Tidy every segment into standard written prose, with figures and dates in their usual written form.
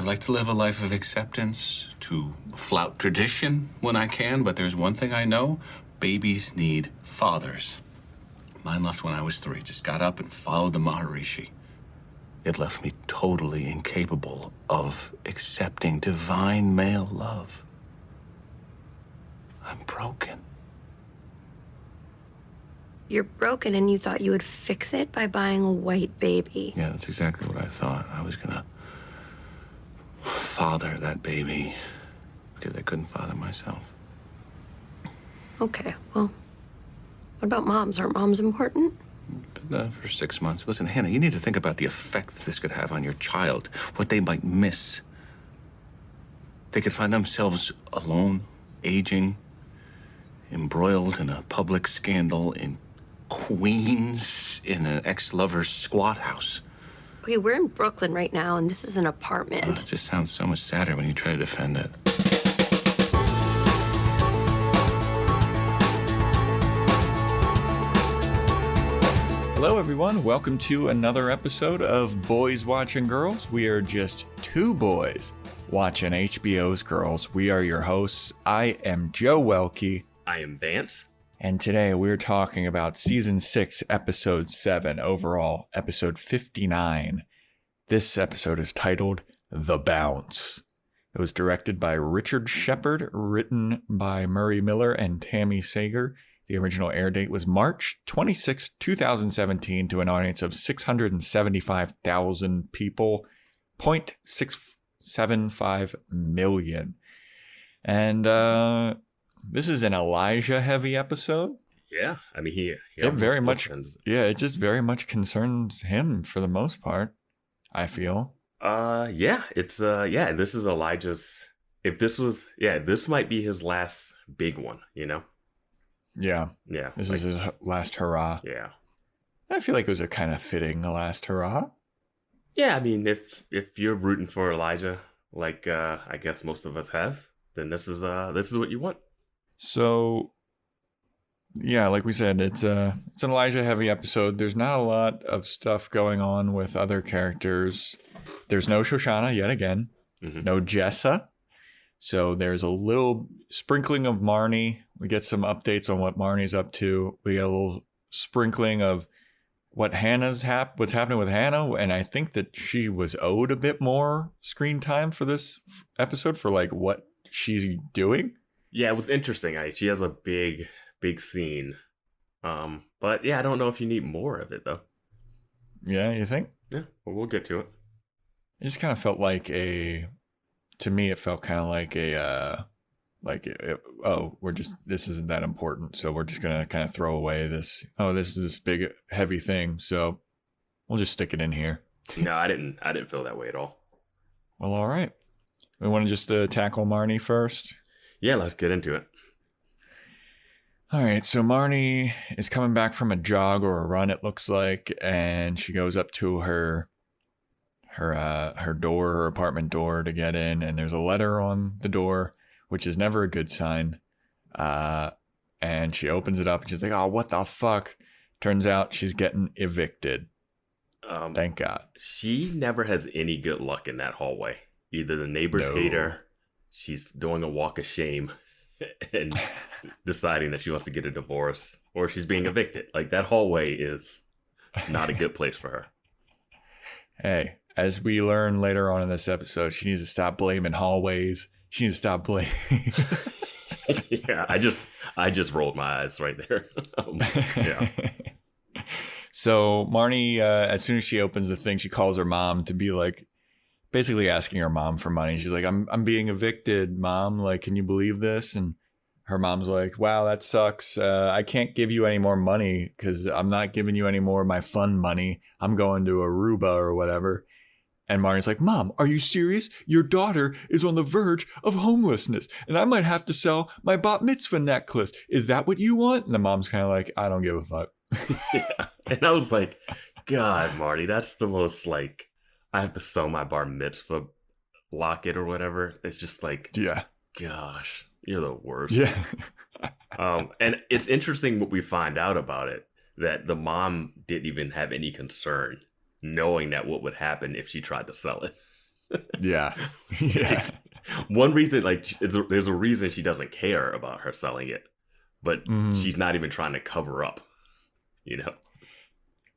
like to live a life of acceptance, to flout tradition when I can, but there's one thing I know. Babies need fathers. Mine left when I was 3, just got up and followed the Maharishi. It left me totally incapable of accepting divine male love. I'm broken. You're broken and you thought you would fix it by buying a white baby. Yeah, that's exactly what I thought. I was gonna father that baby because I couldn't father myself. Okay, well, what about moms? Aren't moms important? For 6 months. Listen, Hannah, you need to think about the effect this could have on your child, what they might miss. They could find themselves alone, aging, embroiled in a public scandal in Queens, in an ex-lover's squat house. Okay, we're in Brooklyn right now, and this is an apartment. It just sounds so much sadder when you try to defend it. Hello, everyone. Welcome to another episode of Boys Watching Girls. We are just 2 boys watching HBO's Girls. We are your hosts. I am Joe Welke. I am Vance. And today we're talking about Season 6, Episode 7, overall, Episode 59. This episode is titled The Bounce. It was directed by Richard Shepard, written by Murray Miller and Tammy Sager. The original air date was March 26, 2017, to an audience of 675,000 people, 0.675 million. And this is an Elijah-heavy episode. Yeah, I mean, he it very much, it just very much concerns him for the most part, I feel. This is Elijah's. This might be his last big one, you know? Yeah. Yeah. This is his last hurrah. Yeah. I feel like it was a kind of fitting last hurrah. Yeah, I mean, if you're rooting for Elijah, like I guess most of us have, then this is what you want. So, yeah, like we said, it's an Elijah-heavy episode. There's not a lot of stuff going on with other characters. There's no Shoshana yet again. Mm-hmm. No Jessa. So there's a little sprinkling of Marnie. We get some updates on what Marnie's up to. We get a little sprinkling of what what's happening with Hannah. And I think that she was owed a bit more screen time for this episode for like what she's doing. Yeah, it was interesting. She has a big scene. But yeah, I don't know if you need more of it though. Yeah, you think? Yeah, well, we'll get to it. It just kind of felt like to me, it felt kind of like this isn't that important. So we're just going to kind of throw away this is this big, heavy thing. So we'll just stick it in here. No, I didn't feel that way at all. Well, all right. We want to just tackle Marnie first. Yeah, let's get into it. All right, so Marnie is coming back from a jog or a run, it looks like, and she goes up to her apartment door to get in, and there's a letter on the door, which is never a good sign. And she opens it up, and she's like, "Oh, what the fuck?" Turns out she's getting evicted. Thank God. She never has any good luck in that hallway. Either the neighbors hate her, she's doing a walk of shame and deciding that she wants to get a divorce, or she's being evicted. Like, that hallway is not a good place for her. Hey, as we learn later on in this episode, she needs to stop blaming hallways. She needs to stop blaming. Yeah, I just rolled my eyes right there. Yeah. So Marnie, as soon as she opens the thing, she calls her mom to be like, basically asking her mom for money. She's like, I'm being evicted, Mom. Like, can you believe this? And her mom's like, wow, that sucks. I can't give you any more money because I'm not giving you any more of my fun money. I'm going to Aruba or whatever. And Marnie's like, Mom, are you serious? Your daughter is on the verge of homelessness, and I might have to sell my bat mitzvah necklace. Is that what you want? And the mom's kind of like, I don't give a fuck. Yeah. And I was like, God, Marnie, that's the most like, I have to sell my bar mitzvah locket or whatever. It's just like, yeah, gosh, you're the worst. Yeah. And it's interesting what we find out about it, that the mom didn't even have any concern knowing that what would happen if she tried to sell it. Yeah. Yeah. One reason, like, there's a reason she doesn't care about her selling it, but she's not even trying to cover up, you know?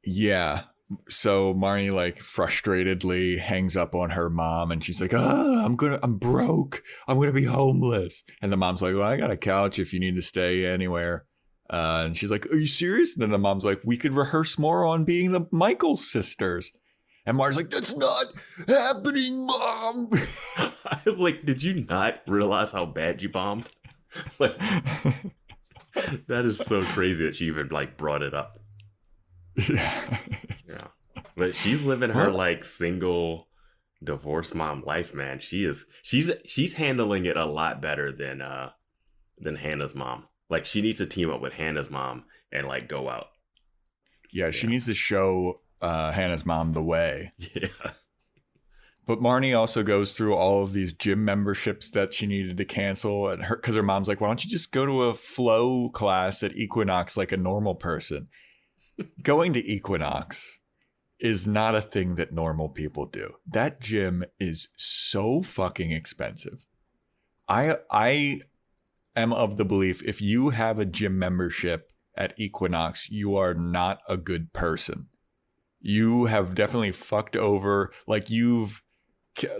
Yeah. So Marnie like frustratedly hangs up on her mom and she's like, I'm broke. I'm going to be homeless. And the mom's like, well, I got a couch if you need to stay anywhere. And she's like, are you serious? And then the mom's like, we could rehearse more on being the Michaels sisters. And Marnie's like, that's not happening, Mom. I was like, did you not realize how bad you bombed? Like, that is so crazy that she even like brought it up. Yeah. But she's living her like single divorced mom life, man. She's handling it a lot better than Hannah's mom. Like, she needs to team up with Hannah's mom and like go out. Yeah, she needs to show Hannah's mom the way. Yeah. But Marnie also goes through all of these gym memberships that she needed to cancel, and because her mom's like, why don't you just go to a flow class at Equinox like a normal person? Going to Equinox is not a thing that normal people do. That gym is so fucking expensive. I am of the belief if you have a gym membership at Equinox, you are not a good person. You have definitely fucked over, like you've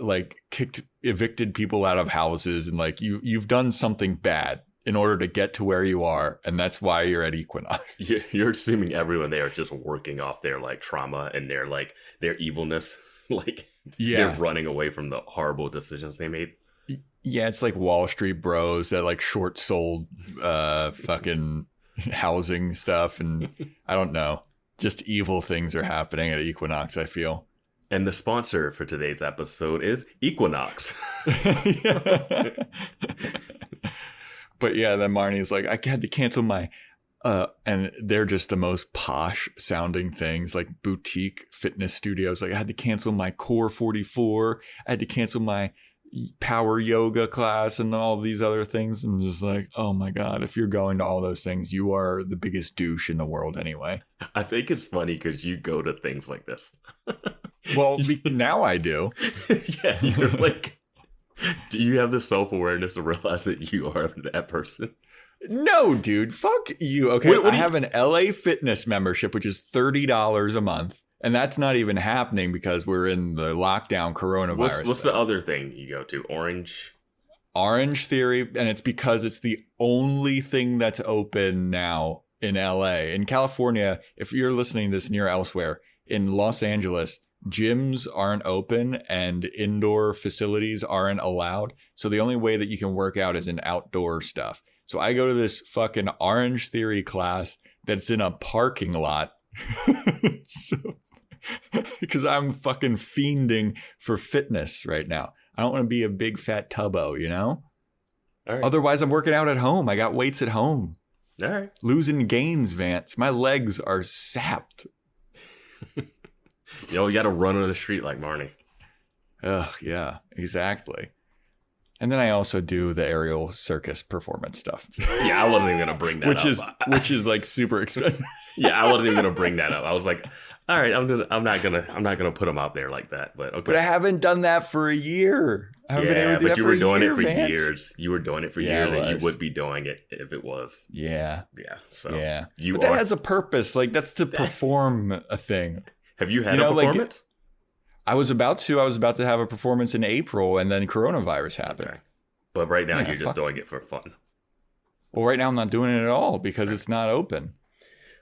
like evicted people out of houses, and like you've done something bad in order to get to where you are, and that's why you're at Equinox. You're assuming everyone there is just working off their like trauma and their evilness. Like, they're running away from the horrible decisions they made. Yeah, it's like Wall Street bros that like short sold fucking housing stuff, and I don't know. Just evil things are happening at Equinox, I feel. And the sponsor for today's episode is Equinox. But yeah, then Marnie's like, I had to cancel my, and they're just the most posh sounding things, like boutique fitness studios. Like, I had to cancel my Core 44. I had to cancel my power yoga class and all these other things. And just like, oh my God, if you're going to all those things, you are the biggest douche in the world anyway. I think it's funny because you go to things like this. Well, now I do. Yeah, you're like, do you have the self-awareness to realize that you are that person? No, dude, fuck you. Okay, I have an LA Fitness membership, which is $30 a month. And that's not even happening because we're in the lockdown coronavirus. What's the other thing you go to? Orange Theory. And it's because it's the only thing that's open now in LA. In California, if you're listening to this near elsewhere, in Los Angeles, gyms aren't open and indoor facilities aren't allowed. So the only way that you can work out is in outdoor stuff. So I go to this fucking Orange Theory class that's in a parking lot. Because I'm fucking fiending for fitness right now. I don't want to be a big fat tubbo, you know? All right. Otherwise, I'm working out at home. I got weights at home. All right. Losing gains, Vance. My legs are sapped. You got to run on the street like Marnie. Ugh, yeah, exactly. And then I also do the aerial circus performance stuff. Yeah, I wasn't even gonna bring that up. Which is like super expensive. Yeah, I wasn't even gonna bring that up. I was like, all right, I'm not gonna put them out there like that. But okay. But I haven't done that for a year. I haven't been able to do that you were doing it for Vance. years. You were doing it for years, and you would be doing it if it was. Yeah. Yeah. So yeah. But that has a purpose. Like, that's to perform a thing. Have you had a performance? Like, I was about to have a performance in April, and then coronavirus happened. Okay. But right now you're just doing it for fun. Well, right now I'm not doing it at all because it's not open.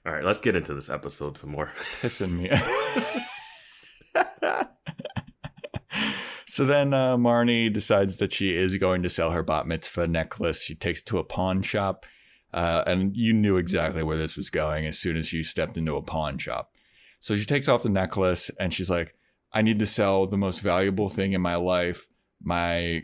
All right, let's get into this episode some more. Pissing me. So then Marnie decides that she is going to sell her bat mitzvah necklace. She takes it to a pawn shop. And you knew exactly where this was going as soon as you stepped into a pawn shop. So she takes off the necklace and she's like, I need to sell the most valuable thing in my life. My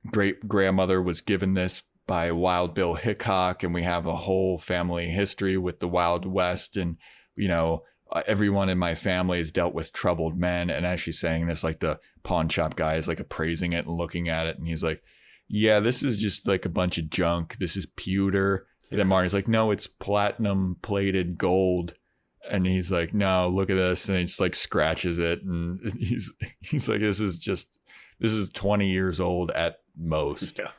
great grandmother was given this by Wild Bill Hickok, and we have a whole family history with the Wild West. And, you know, everyone in my family has dealt with troubled men. And as she's saying this, like, the pawn shop guy is like appraising it and looking at it. And he's like, yeah, this is just like a bunch of junk. This is pewter. And then Marnie's like, no, it's platinum plated gold. And he's like, no, look at this. And he just like scratches it. And he's like, this is just This is 20 years old at most. Yeah.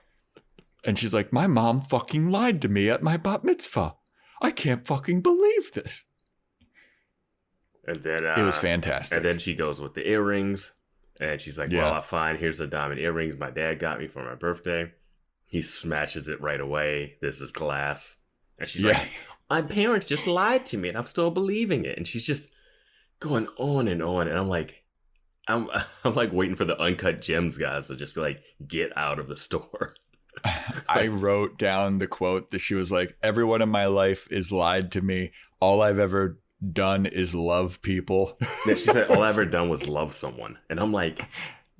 And she's like, my mom fucking lied to me at my bat mitzvah. I can't fucking believe this. And then It was fantastic. And then she goes with the earrings. And she's like, well, fine. Here's the diamond earrings my dad got me for my birthday. He smashes it right away. This is glass. And she's like, my parents just lied to me and I'm still believing it. And she's just going on. And I'm like, I'm like waiting for the Uncut Gems guys to just be like, get out of the store. I wrote down the quote that she was like, everyone in my life is lied to me. All I've ever done is love people. Yeah, she said, all I ever done was love someone. And I'm like,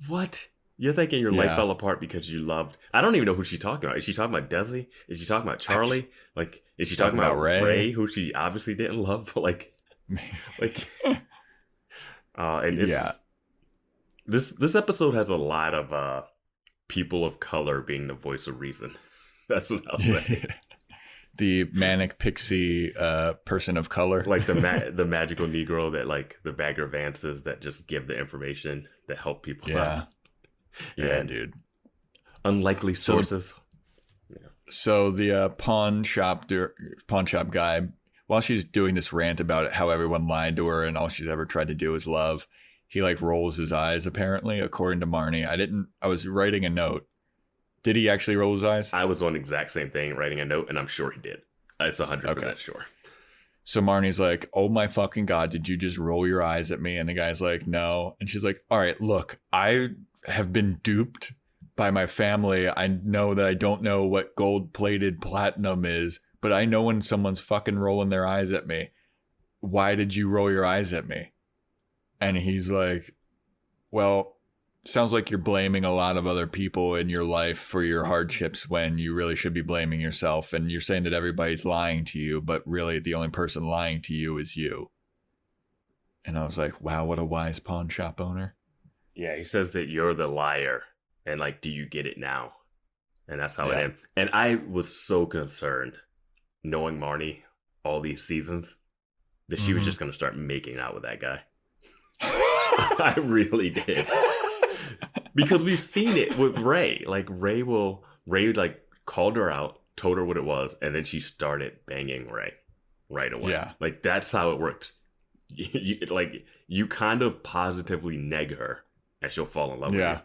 what? You're thinking your life fell apart because you loved... I don't even know who she's talking about. Is she talking about Desi? Is she talking about Charlie? Like, is she talking about Ray, who she obviously didn't love? Like, and it's... This episode has a lot of people of color being the voice of reason. That's what I'll say. The manic pixie person of color. Like the magical Negro that like the Bagger Vances that just give the information that help people out. Yeah, dude. Unlikely sources. So the pawn shop guy, while she's doing this rant about how everyone lied to her and all she's ever tried to do is love, he like rolls his eyes apparently, according to Marnie. I was writing a note. Did he actually roll his eyes? I was on the exact same thing, writing a note, and I'm sure he did. It's 100% sure. So Marnie's like, oh my fucking God, did you just roll your eyes at me? And the guy's like, no. And she's like, all right, look, I have been duped by my family. I know that I don't know what gold-plated platinum is, but I know when someone's fucking rolling their eyes at me. Why did you roll your eyes at me? And he's like, well, sounds like you're blaming a lot of other people in your life for your hardships when you really should be blaming yourself. And you're saying that everybody's lying to you, but really the only person lying to you is you. And I was like, wow, what a wise pawn shop owner. Yeah, he says that you're the liar. And like, do you get it now? And that's how it ends. And I was so concerned, knowing Marnie all these seasons, that she was just going to start making out with that guy. I really did. Because we've seen it with Ray. Like Ray like called her out, told her what it was, and then she started banging Ray right away. Yeah. Like that's how it worked. You kind of positively neg her and she'll fall in love with you.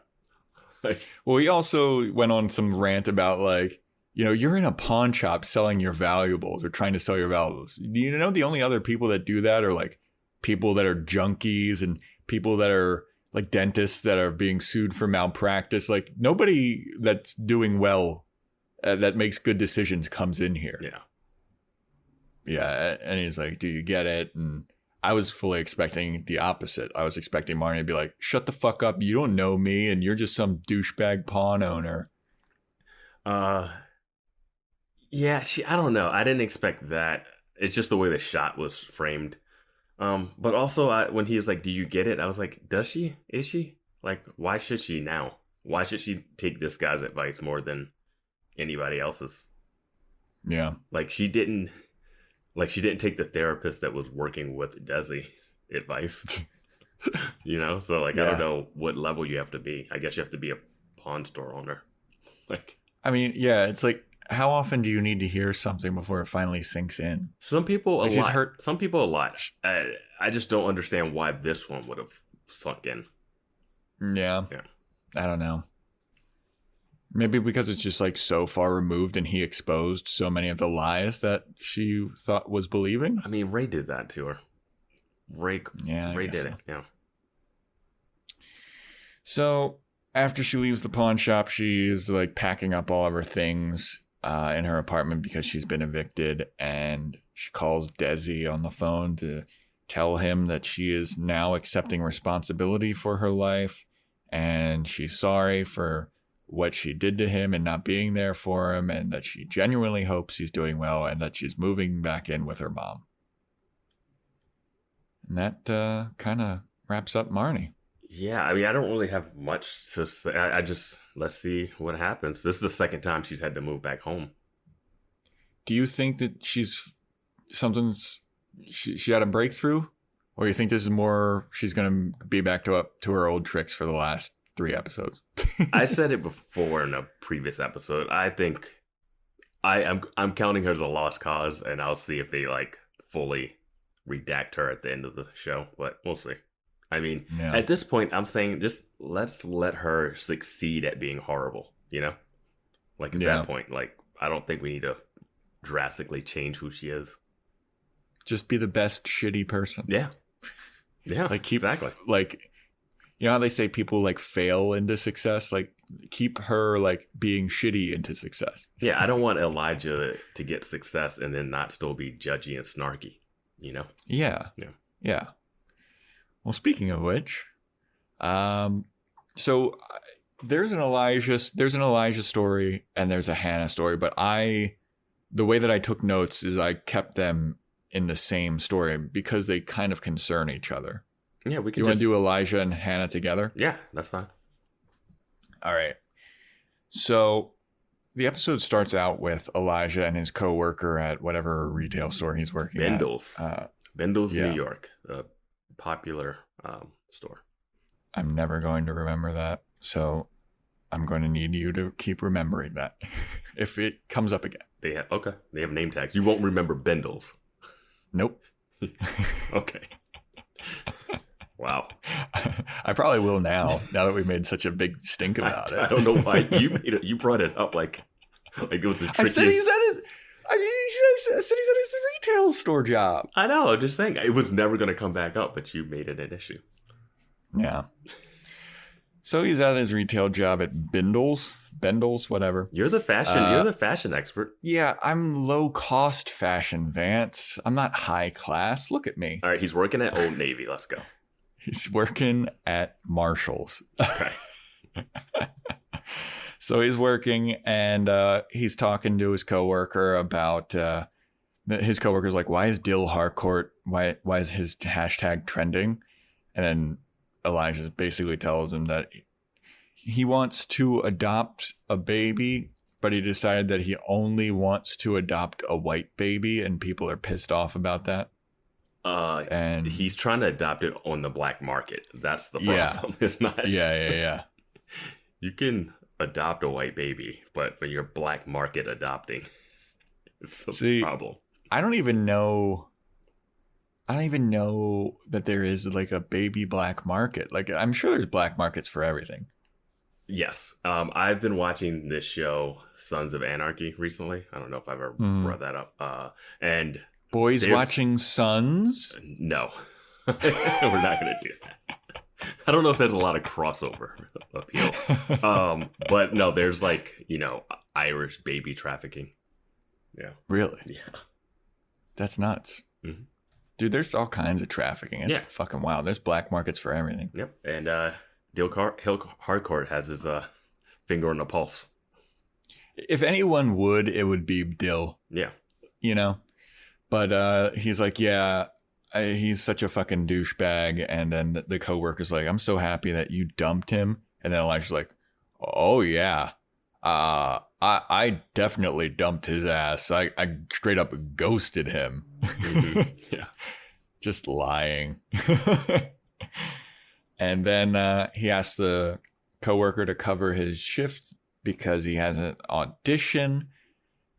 Like, well, he also went on some rant about like, you know, you're in a pawn shop selling your valuables or trying to sell your valuables. Do you know the only other people that do that are like people that are junkies and people that are like dentists that are being sued for malpractice? Like nobody that's doing well, that makes good decisions comes in here. Yeah. Yeah. And he's like, do you get it? And I was fully expecting the opposite. I was expecting Marnie to be like, shut the fuck up. You don't know me. And you're just some douchebag pawn owner. Yeah, I don't know. I didn't expect that. It's just the way the shot was framed. But also when he was like, do you get it? I was like, does she? Is she? Like, why should she now? Why should she take this guy's advice more than anybody else's? Yeah. Like she didn't take the therapist that was working with Desi advice. You know? So like, I don't know what level you have to be. I guess you have to be a pawn store owner. Like, I mean, yeah, it's like, how often do you need to hear something before it finally sinks in? Some people a lot. Some people a lot. I just don't understand why this one would have sunk in. Yeah. I don't know. Maybe because it's just like so far removed and he exposed so many of the lies that she thought was believing. I mean, Ray did that to her. Ray did it. Yeah. So after she leaves the pawn shop, she's like packing up all of her things in her apartment because she's been evicted, and she calls Desi on the phone to tell him that she is now accepting responsibility for her life, and she's sorry for what she did to him and not being there for him, and that she genuinely hopes he's doing well and that she's moving back in with her mom. And that kind of wraps up Marnie. Yeah, I mean, I don't really have much to say. I just, let's see what happens. This is the second time she's had to move back home. Do you think that she had a breakthrough? Or you think this is more, she's going to be back to her old tricks for the last 3 episodes. I said it before in a previous episode. I think I'm counting her as a lost cause, and I'll see if they like fully redact her at the end of the show, but we'll see. I mean, at this point, I'm saying just let's let her succeed at being horrible, you know? Like at that point, like I don't think we need to drastically change who she is. Just be the best shitty person. Yeah. Yeah, like keep exactly. Like, you know how they say people like fail into success? Like keep her like being shitty into success. Yeah, I don't want Elijah to get success and then not still be judgy and snarky, you know? Yeah. Well, speaking of which, so there's an Elijah story and there's a Hannah story, but the way that I took notes is I kept them in the same story because they kind of concern each other. Yeah, we can. You want to do Elijah and Hannah together? Yeah, that's fine. All right. So the episode starts out with Elijah and his coworker at whatever retail store he's working Bendel's. at. Bendel's, New York, a popular store. I'm never going to remember that, so I'm going to need you to keep remembering that if it comes up again. They have name tags. You won't remember Bendel's. Nope. Okay. Wow. I probably will now that we made such a big stink about it. I don't know why you made it. You brought it up like it was the trickiest. I said he's at his retail store job. I know. I'm just saying it was never going to come back up, but you made it an issue. Yeah. So he's at his retail job at Bendel's, whatever. You're the fashion expert. Yeah, I'm low cost fashion, Vance. I'm not high class. Look at me. All right, he's working at Old Navy. Let's go. He's working at Marshall's. Okay. So he's working and he's talking to his coworker about his coworker's like, why is Dill Harcourt? Why is his hashtag trending? And then Elijah basically tells him that he wants to adopt a baby, but he decided that he only wants to adopt a white baby, and people are pissed off about that. And he's trying to adopt it on the black market. That's the problem. It's not. Yeah. You can adopt a white baby, but when you're black market adopting, it's a problem. I don't even know that there is like a baby black market. Like I'm sure there's black markets for everything. Yes. I've been watching this show, Sons of Anarchy, recently. I don't know if I've ever brought that up. And Boys Watching Sons? No. We're not going to do that. I don't know if there's a lot of crossover appeal. But no, there's like, Irish baby trafficking. Yeah. Really? Yeah. That's nuts. Mm-hmm. Dude, there's all kinds of trafficking. It's fucking wild. There's black markets for everything. Yep. And Dill Harcourt has his finger on the pulse. If anyone would, it would be Dill. Yeah. But he's like, he's such a fucking douchebag. And then the coworker's like, I'm so happy that you dumped him. And then Elijah's like, oh, yeah. I definitely dumped his ass. I straight up ghosted him. Mm-hmm. Yeah. Just lying. And then he asks the coworker to cover his shift because he has an audition.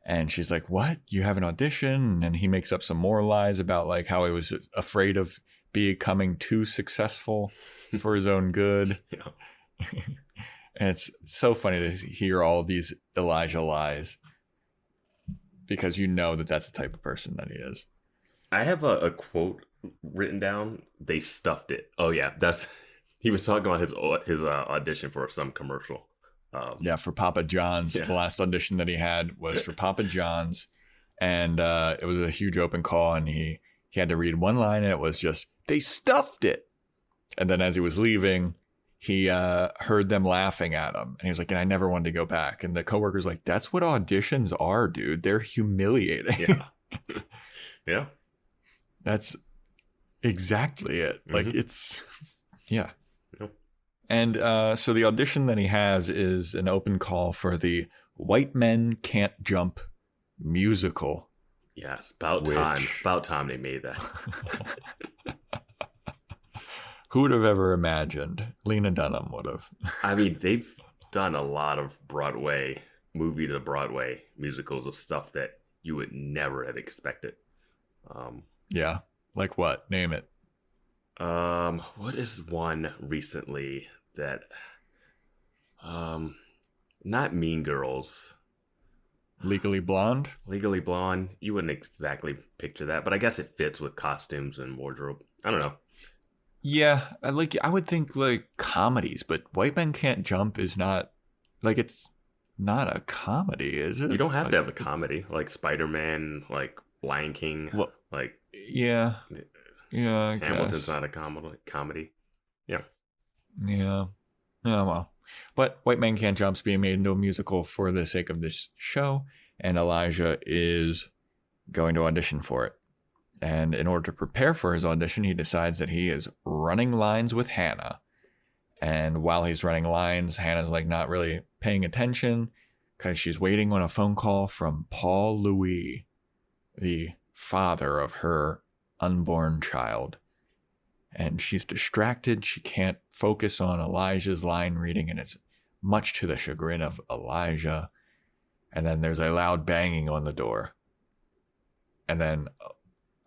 And she's like, what? You have an audition? And he makes up some more lies about like how he was afraid of becoming too successful for his own good. Yeah. And it's so funny to hear all of these Elijah lies because that's the type of person that he is. I have a quote written down. They stuffed it. Oh yeah, he was talking about his audition for some commercial. For Papa John's. Yeah. The last audition that he had was for Papa John's, and it was a huge open call, and he had to read one line, and it was just they stuffed it. And then as he was leaving, he heard them laughing at him, and he was like, and I never wanted to go back. And the coworker's like, that's what auditions are, dude. They're humiliating. Yeah. Yeah. That's exactly it. Mm-hmm. Like it's, yeah. Yep. And so the audition that he has is an open call for the White Men Can't Jump musical. Yes. About time they made that. Who would have ever imagined? Lena Dunham would have. I mean, they've done a lot of Broadway, movie to Broadway musicals of stuff that you would never have expected. Yeah. Like what? Name it. What is one recently that, not Mean Girls. Legally Blonde? Legally Blonde. You wouldn't exactly picture that, but I guess it fits with costumes and wardrobe. I don't know. Yeah, I would think like comedies, but White Men Can't Jump is not like it's not a comedy, is it? You don't have like, to have a comedy like Spider-Man, like Lion King, well, like yeah, I Hamilton's guess. not a comedy. Yeah. Yeah. Oh well. But White Man Can't Jump's being made into a musical for the sake of this show, and Elijah is going to audition for it. And in order to prepare for his audition, he decides that he is running lines with Hannah. And while he's running lines, Hannah's like not really paying attention because she's waiting on a phone call from Paul Louis, the father of her unborn child. And she's distracted. She can't focus on Elijah's line reading, and it's much to the chagrin of Elijah. And then there's a loud banging on the door. And then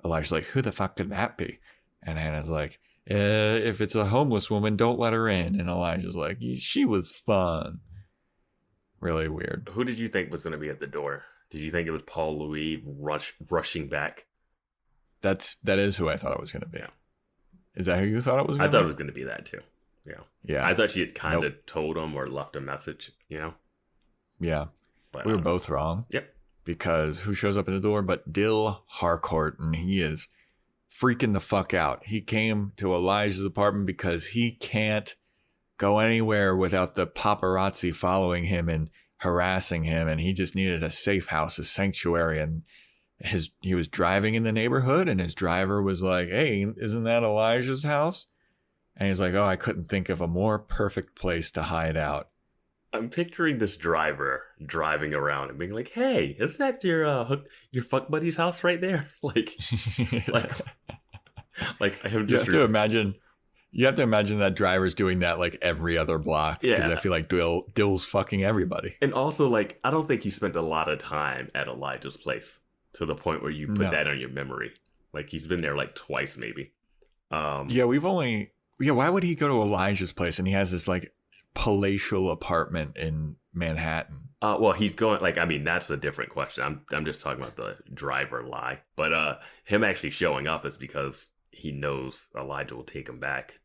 Elijah's like, who the fuck could that be? And Hannah's like, if it's a homeless woman, don't let her in. And Elijah's like, she was fun. Really weird. Who did you think was going to be at the door? Did you think it was Paul Louis rushing back? That is who I thought it was going to be. Yeah. Is that who you thought it was going I to be? thought it was going to be that too. Yeah. Yeah. I thought she had kind of told him or left a message, Yeah. But We were both wrong. Yep. Because who shows up in the door but Dill Harcourt, and he is freaking the fuck out. He came to Elijah's apartment because he can't go anywhere without the paparazzi following him and harassing him, and he just needed a safe house, a sanctuary. And he was driving in the neighborhood, and his driver was like, hey, isn't that Elijah's house? And he's like, oh, I couldn't think of a more perfect place to hide out. I'm picturing this driver driving around and being like, "Hey, isn't that your fuck buddy's house right there?" like I have just You have to imagine that driver's doing that like every other block. Because Yeah. I feel like Dill's fucking everybody. And also, like, I don't think he spent a lot of time at Elijah's place to the point where you put that on your memory. Like, he's been there like twice, maybe. Why would he go to Elijah's place and he has this like palatial apartment in Manhattan? Well, he's going, like, I mean, that's a different question. I'm just talking about the driver lie. But him actually showing up is because he knows Elijah will take him back.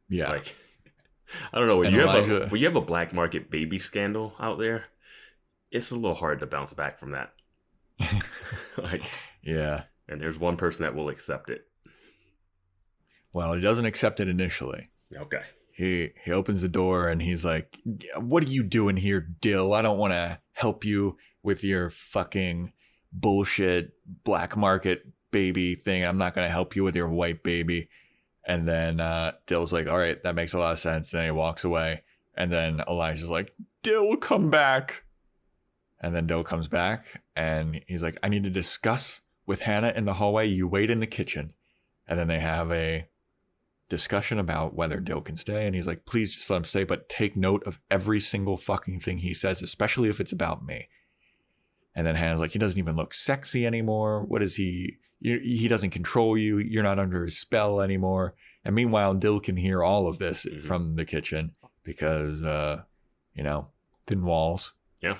Yeah. Like, I don't know. When you have a black market baby scandal out there, it's a little hard to bounce back from that. Like, yeah. And there's one person that will accept it. Well, he doesn't accept it initially. Okay. He opens the door and he's like, what are you doing here, Dill? I don't want to help you with your fucking bullshit black market baby thing. I'm not going to help you with your white baby. And then Dill's like, all right, that makes a lot of sense. Then he walks away. And then Elijah's like, Dill, come back. And then Dill comes back and he's like, I need to discuss with Hannah in the hallway. You wait in the kitchen. And then they have a discussion about whether Dill can stay. And he's like, please just let him stay, but take note of every single fucking thing he says, especially if it's about me. And then Hannah's like, he doesn't even look sexy anymore. What is he? He doesn't control you. You're not under his spell anymore. And meanwhile, Dill can hear all of this from the kitchen because, thin walls. Yeah.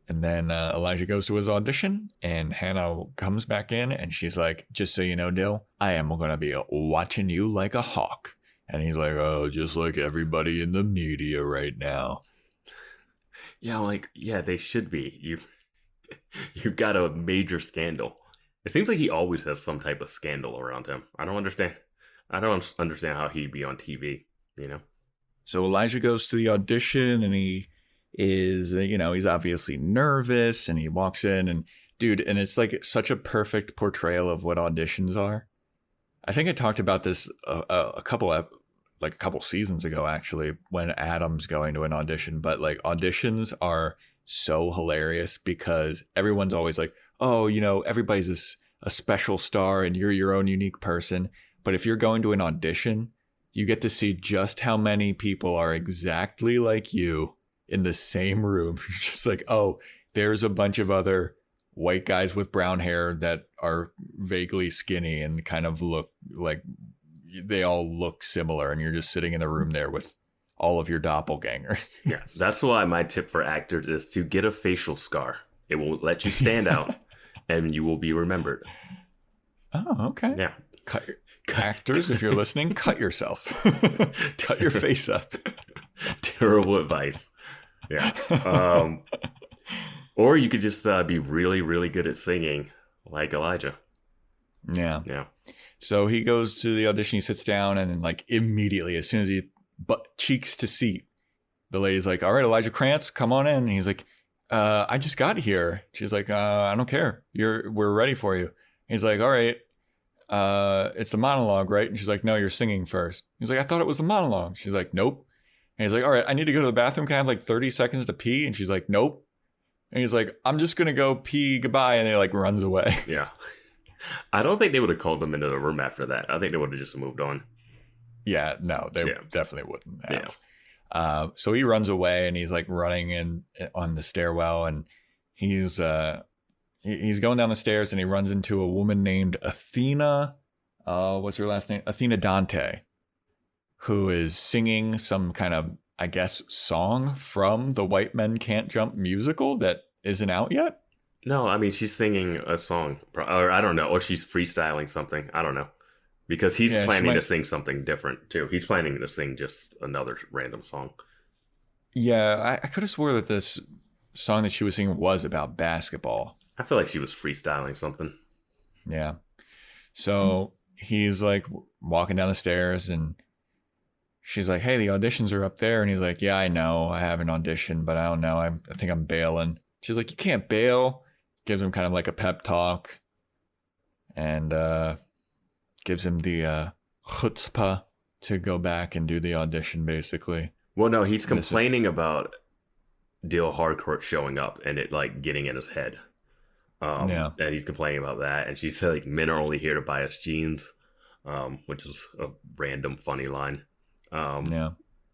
And then Elijah goes to his audition and Hannah comes back in and she's like, just so you know, Dill, I am going to be watching you like a hawk. And he's like, oh, just like everybody in the media right now. Yeah, like, yeah, they should be. You've got a major scandal. It seems like he always has some type of scandal around him. I don't understand how he'd be on TV, So Elijah goes to the audition and he is, he's obviously nervous and he walks in and dude, and it's like such a perfect portrayal of what auditions are. I think I talked about this a couple seasons ago, actually, when Adam's going to an audition, but like auditions are so hilarious because everyone's always like, oh, everybody's a special star and you're your own unique person. But if you're going to an audition, you get to see just how many people are exactly like you in the same room. You're just like, oh, there's a bunch of other white guys with brown hair that are vaguely skinny and kind of look like they all look similar. And you're just sitting in a room there with all of your doppelgangers. Yeah, that's why my tip for actors is to get a facial scar. It will let you stand out and you will be remembered. Oh, okay. Yeah. Actors, if you're listening, cut yourself. Cut your face up. Terrible advice. Yeah. Or you could just be really, really good at singing like Elijah. Yeah. Yeah. So he goes to the audition, he sits down, and like immediately, as soon as he cheeks to seat, the lady's like, all right, Elijah Krantz, come on in. And he's like, I just got here. She's like, I don't care. We're ready for you. He's like, all right, it's the monologue, right? And she's like, no, you're singing first. He's like, I thought it was the monologue. She's like, nope. And he's like, all right, I need to go to the bathroom. Can I have like 30 seconds to pee? And she's like, nope. And he's like, I'm just going to go pee, goodbye. And he like runs away. Yeah. I don't think they would have called him into the room after that. I think they would have just moved on. Yeah, no, they definitely wouldn't have. Yeah. So he runs away and he's like running in on the stairwell, and he's going down the stairs and he runs into a woman named Athena. What's her last name? Athena Dante, who is singing some kind of, I guess, song from the White Men Can't Jump musical that isn't out yet. No, I mean, she's singing a song, or I don't know, or she's freestyling something. I don't know. Because he's planning to sing something different, too. He's planning to sing just another random song. Yeah, I could have swore that this song that she was singing was about basketball. I feel like she was freestyling something. Yeah. So he's like walking down the stairs and she's like, hey, the auditions are up there. And he's like, yeah, I know. I have an audition, but I don't know. I think I'm bailing. She's like, you can't bail. Gives him kind of like a pep talk. And gives him the chutzpah to go back and do the audition, basically. Well, no, he's complaining about Dill Harcourt showing up and it like getting in his head. And he's complaining about that. And she said, like, men are only here to buy us jeans, which is a random funny line. Yeah,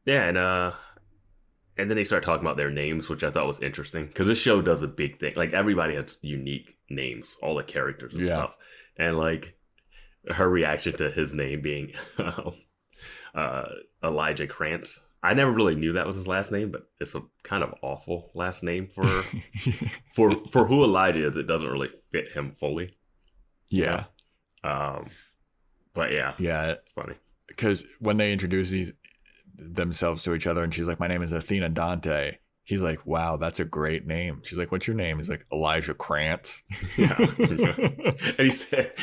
and then they start talking about their names, which I thought was interesting because this show does a big thing. Like, everybody has unique names, all the characters and stuff. And like her reaction to his name being Elijah Krantz. I never really knew that was his last name, but it's a kind of awful last name for who Elijah is. It doesn't really fit him fully. Yeah. But yeah, it's funny because when they introduce themselves to each other, and she's like, "My name is Athena Dante." He's like, "Wow, that's a great name." She's like, "What's your name?" He's like, "Elijah Krantz." Yeah. And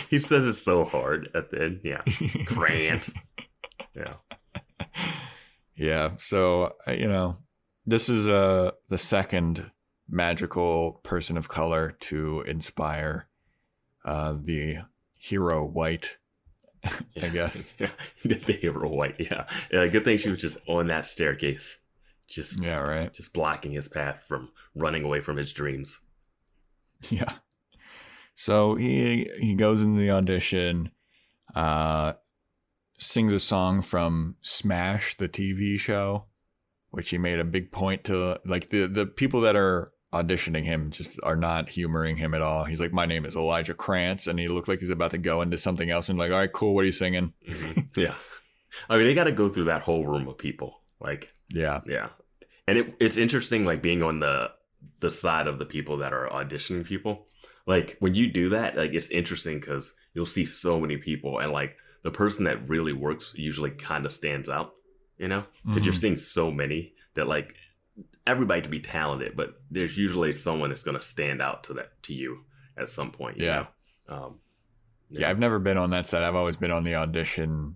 he says it so hard at the end. Yeah, Krantz. Yeah. Yeah, so, this is the second magical person of color to inspire the hero White, I guess. Yeah, the hero White, yeah. Good thing she was just on that staircase. Just blocking his path from running away from his dreams. Yeah. So he goes into the audition, sings a song from Smash, the TV show, which he made a big point to, like, the people that are auditioning him just are not humoring him at all. He's like, "My name is Elijah Krantz," and he looked like he's about to go into something else, and like, "All right, cool, what are you singing?" Mm-hmm. Yeah. I mean, they got to go through that whole room of people. Like, yeah. And it's interesting, like, being on the side of the people that are auditioning people. Like, when you do that, like, it's interesting because you'll see so many people, and like, the person that really works usually kind of stands out, because you're seeing so many that, like, everybody can be talented, but there's usually someone that's going to stand out to you at some point. You know? I've never been on that side. I've always been on the auditioner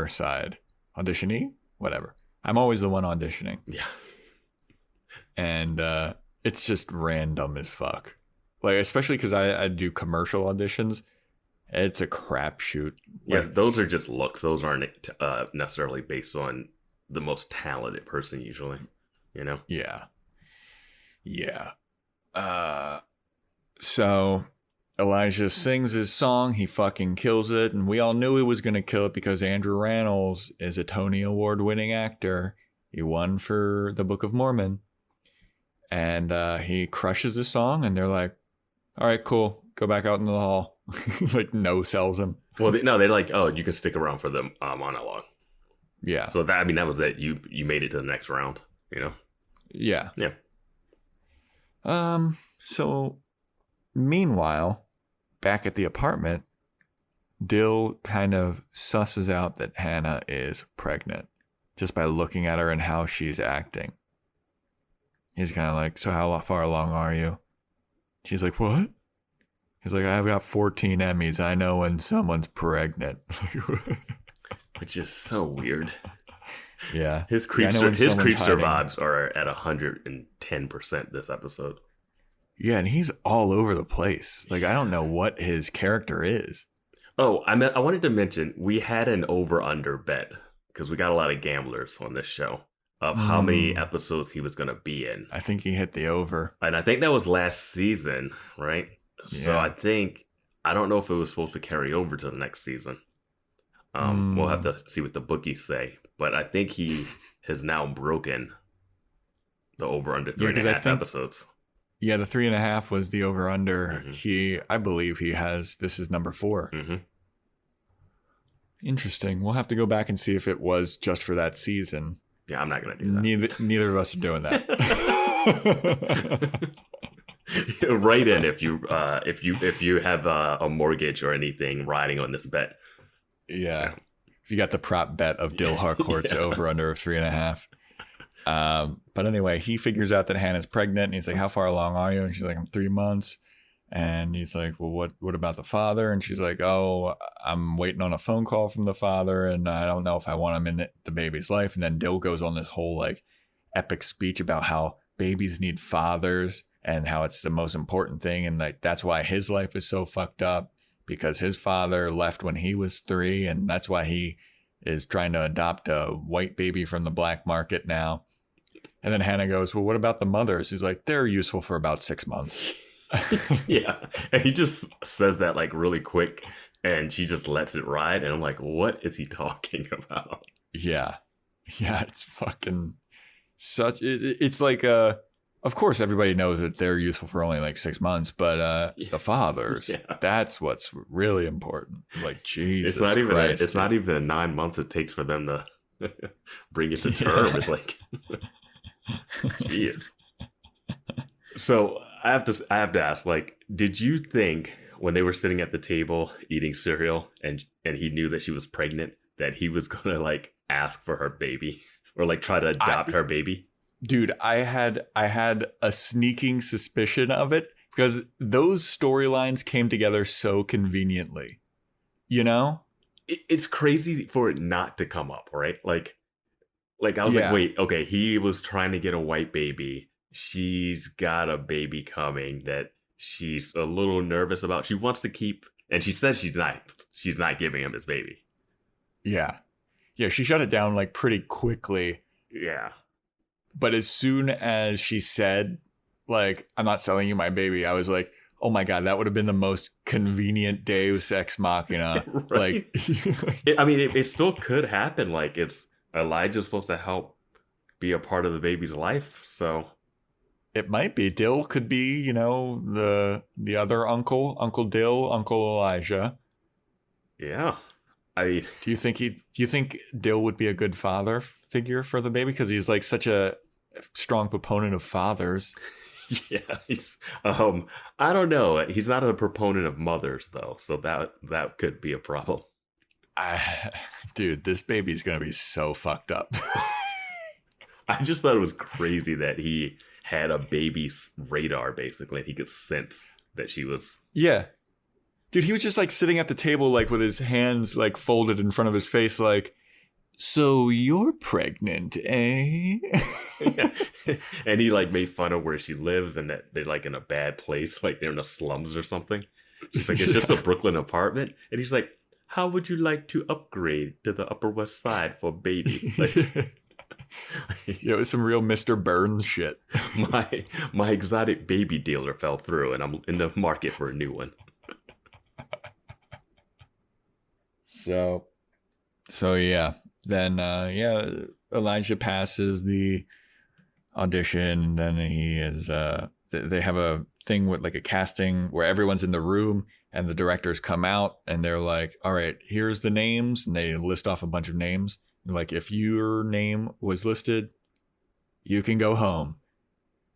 side. Auditionee? Whatever. I'm always the one auditioning. Yeah. And it's just random as fuck. Like, especially because I do commercial auditions. It's a crapshoot. Yeah, those are just looks. Those aren't necessarily based on the most talented person usually, Yeah. So Elijah sings his song. He fucking kills it. And we all knew he was going to kill it because Andrew Rannells is a Tony Award winning actor. He won for the Book of Mormon. And he crushes his song. And they're like, all right, cool. Go back out into the hall. Like, no sells him. Well, they're like, oh, you can stick around for the monologue. Yeah. So that was it. You made it to the next round, you know? Yeah. Yeah. So meanwhile, back at the apartment, Dill kind of susses out that Hannah is pregnant just by looking at her and how she's acting. He's kind of like, so how far along are you? She's like, what? He's like, I've got 14 Emmys. I know when someone's pregnant. Which is so weird. Yeah. His creepster vibes are at 110% this episode. Yeah, and he's all over the place. Like, I don't know what his character is. Oh, I wanted to mention, we had an over-under bet, because we got a lot of gamblers on this show, of how many episodes he was going to be in. I think he hit the over. And I think that was last season, right? Yeah. So I don't know if it was supposed to carry over to the next season. We'll have to see what the bookies say. But I think he has now broken the over-under 3.5 episodes. Yeah, the 3.5 was the over-under. Mm-hmm. I believe he has, this is number 4. Mm-hmm. Interesting. We'll have to go back and see if it was just for that season. Yeah, I'm not going to do that. Neither of us are doing that. Write in if you have a mortgage or anything riding on this bet. Yeah. If you got the prop bet of Dill Harcourt's over-under of 3.5. But anyway, he figures out that Hannah's pregnant, and he's like, how far along are you? And she's like, I'm 3 months. And he's like, well, what about the father? And she's like, oh, I'm waiting on a phone call from the father, and I don't know if I want him in the baby's life. And then Dill goes on this whole like epic speech about how babies need fathers and how it's the most important thing. And like, that's why his life is so fucked up, because his father left when he was 3. And that's why he is trying to adopt a white baby from the black market now. And then Hannah goes, well, what about the mothers? He's like, they're useful for about 6 months. Yeah. And he just says that like really quick, and she just lets it ride. And I'm like, what is he talking about? Yeah. Yeah. It's fucking it's like, of course, everybody knows that they're useful for only like 6 months, but the fathers, that's what's really important. Like, Jesus Christ. It's not even the 9 months it takes for them to bring it to term. Yeah. It's like, jeez. So I have to ask, like, did you think when they were sitting at the table eating cereal and he knew that she was pregnant, that he was going to like ask for her baby or like try to adopt her baby? Dude, I had a sneaking suspicion of it because those storylines came together so conveniently, you know? It's crazy for it not to come up, right? Like I was like, wait, okay, he was trying to get a white baby. She's got a baby coming that she's a little nervous about. She wants to keep, and she says she's not giving him his baby. Yeah. Yeah, she shut it down like pretty quickly. Yeah. But as soon as she said, like, I'm not selling you my baby, I was like, oh my God, that would have been the most convenient Deus Ex Machina. Right? Like, it still could happen. Like, it's Elijah's supposed to help be a part of the baby's life. So it might be. Dill could be, you know, the other Uncle Dill, Uncle Elijah. Yeah. Do you think Dill would be a good father figure for the baby? Because he's like such a strong proponent of fathers. Yeah, he's I don't know. He's not a proponent of mothers though, so that could be a problem. Dude, this baby's gonna be so fucked up. I just thought it was crazy that he had a baby's radar, basically. He could sense that she was. Yeah. Dude, he was just like sitting at the table, like with his hands like folded in front of his face, like, so you're pregnant, eh? Yeah. And he like made fun of where she lives and that they're like in a bad place, like they're in the slums or something. She's like, it's just a Brooklyn apartment. And he's like, how would you like to upgrade to the Upper West Side for baby? Like, yeah, it was some real Mr. Burns shit. My exotic baby dealer fell through and I'm in the market for a new one. So yeah. Then Elijah passes the audition, and then he is they have a thing with like a casting where everyone's in the room and the directors come out and they're like, all right, here's the names, and they list off a bunch of names. Like, if your name was listed, you can go home.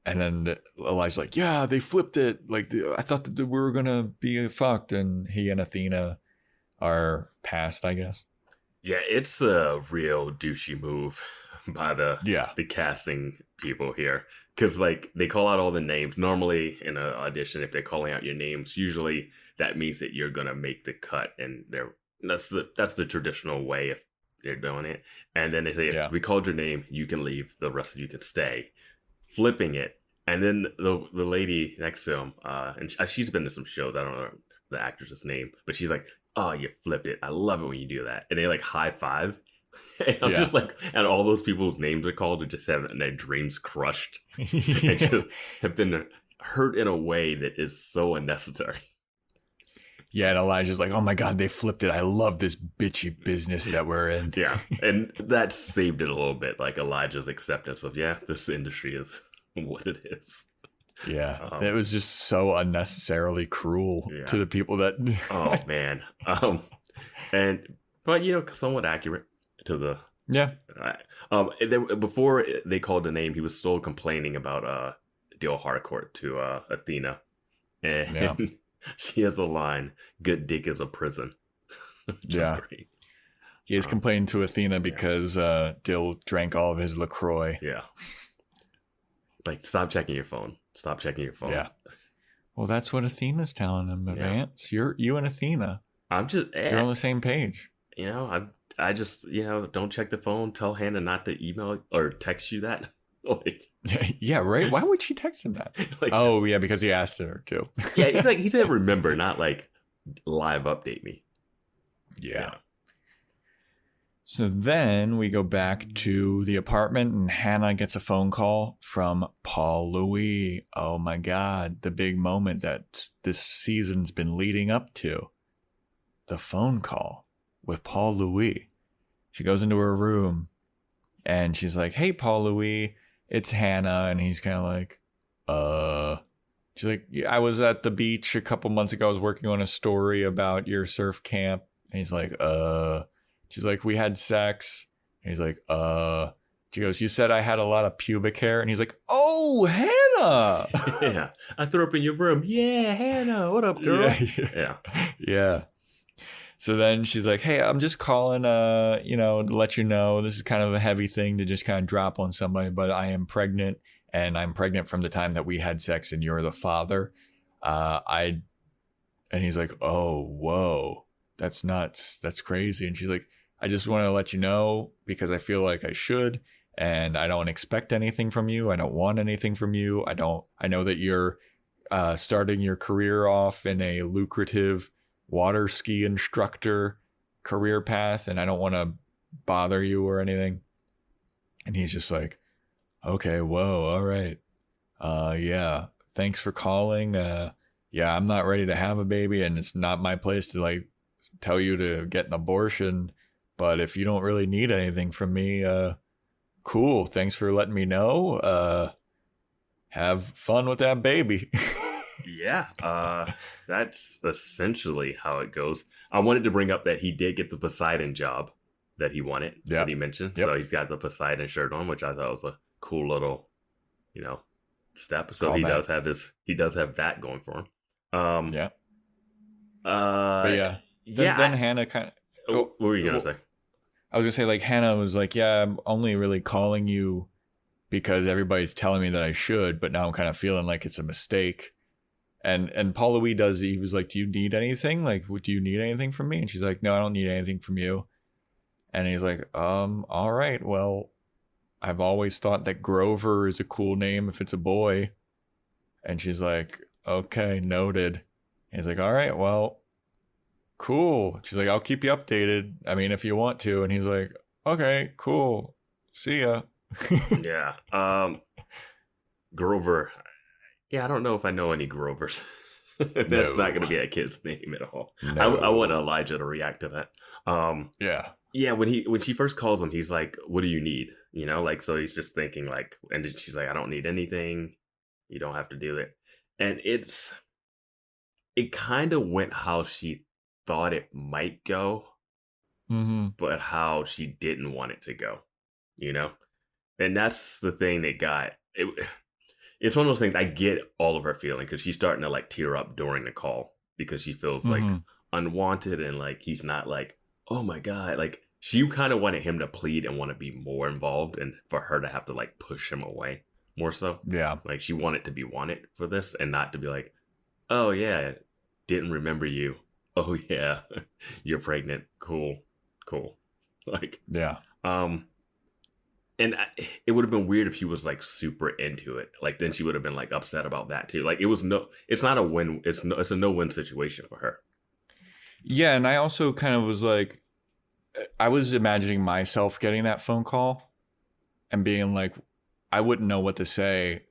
And then Elijah's like, yeah, they flipped it. Like, I thought that we were gonna be fucked, and he and Athena are passed, I guess. Yeah, it's a real douchey move by the casting people here, because like they call out all the names. Normally in an audition, if they're calling out your names, usually that means that you're gonna make the cut, and that's the traditional way if they're doing it. And then they say, we called your name, you can leave, the rest of you can stay. Flipping it, and then the lady next to him, and she's been to some shows. I don't know the actress's name, but she's like, oh, you flipped it. I love it when you do that. And they like high five. And I'm just like, and all those people's names are called to just have their dreams crushed and just have been hurt in a way that is so unnecessary. Yeah, and Elijah's like, oh my God, they flipped it. I love this bitchy business that we're in. Yeah, and that saved it a little bit, like Elijah's acceptance of, this industry is what it is. Yeah, it was just so unnecessarily cruel to the people that... Oh, man. But, somewhat accurate to the... Yeah. Before they called the name, he was still complaining about Dill Harcourt to Athena. And she has a line, good dick is a prison. Yeah. Great. He is complaining to Athena because Dill drank all of his LaCroix. Yeah. Like, stop checking your phone. Stop checking your phone. Yeah. Well, that's what Athena's telling him, Vance. You and Athena. You're on the same page. I just, don't check the phone. Tell Hannah not to email or text you that. Like, yeah, right. Why would she text him that? Like, because he asked her to. Yeah, he said remember, not like live update me. Yeah. So then we go back to the apartment, and Hannah gets a phone call from Paul Louis. Oh my God, the big moment that this season's been leading up to. The phone call with Paul Louis. She goes into her room and she's like, hey, Paul Louis, it's Hannah. And he's kind of like, she's like, I was at the beach a couple months ago. I was working on a story about your surf camp. And he's like, she's like, we had sex. And he's like, she goes, you said I had a lot of pubic hair. And he's like, oh, Hannah. Yeah. I threw up in your room. Yeah, Hannah. What up, girl? Yeah. So then she's like, hey, I'm just calling, to let you know this is kind of a heavy thing to just kind of drop on somebody, but I am pregnant, and I'm pregnant from the time that we had sex and you're the father. And he's like, oh, whoa, that's nuts. That's crazy. And she's like, I just want to let you know because I feel like I should, and I don't expect anything from you. I don't want anything from you. I know that you're starting your career off in a lucrative water ski instructor career path, and I don't want to bother you or anything. And he's just like, okay, whoa, all right. Yeah, thanks for calling. Yeah, I'm not ready to have a baby, and it's not my place to like tell you to get an abortion, but if you don't really need anything from me, cool, thanks for letting me know. Have fun with that baby. Yeah, that's essentially how it goes. I wanted to bring up that he did get the Poseidon job that he wanted, that he mentioned. Yep. So he's got the Poseidon shirt on, which I thought was a cool little, step. So he does have that going for him. Then Hannah kind of. What were you gonna say? I was gonna say, like, Hannah was like, yeah, I'm only really calling you because everybody's telling me that I should, but now I'm kind of feeling like it's a mistake. And Paul Louis he was like, do you need anything? Like, do you need anything from me? And she's like, no, I don't need anything from you. And he's like, all right, well, I've always thought that Grover is a cool name if it's a boy. And she's like, okay, noted. And he's like, all right, well, cool. She's like, I'll keep you updated. I mean, if you want to. And he's like, okay, cool. See ya. Yeah. Grover. Yeah, I don't know if I know any Grovers. That's not going to be a kid's name at all. No. I want Elijah to react to that. Yeah. Yeah, when she first calls him, he's like, "What do you need?" You know, like, so he's just thinking like, and then she's like, "I don't need anything. You don't have to do it." And it kind of went how she thought it might go, but how she didn't want it to go, you know? And that's the thing that got it. It's one of those things. I get all of her feeling because she's starting to like tear up during the call because she feels like unwanted and like he's not like, oh my God. Like she kind of wanted him to plead and want to be more involved and for her to have to like push him away more so. Yeah. Like she wanted to be wanted for this and not to be like, oh yeah, didn't remember you. Oh yeah, you're pregnant. Cool. Like, yeah. And it would have been weird if he was like super into it. Like then she would have been like upset about that too. Like it's not a win. It's a no-win situation for her. Yeah, and I also kind of was like, I was imagining myself getting that phone call and being like, I wouldn't know what to say.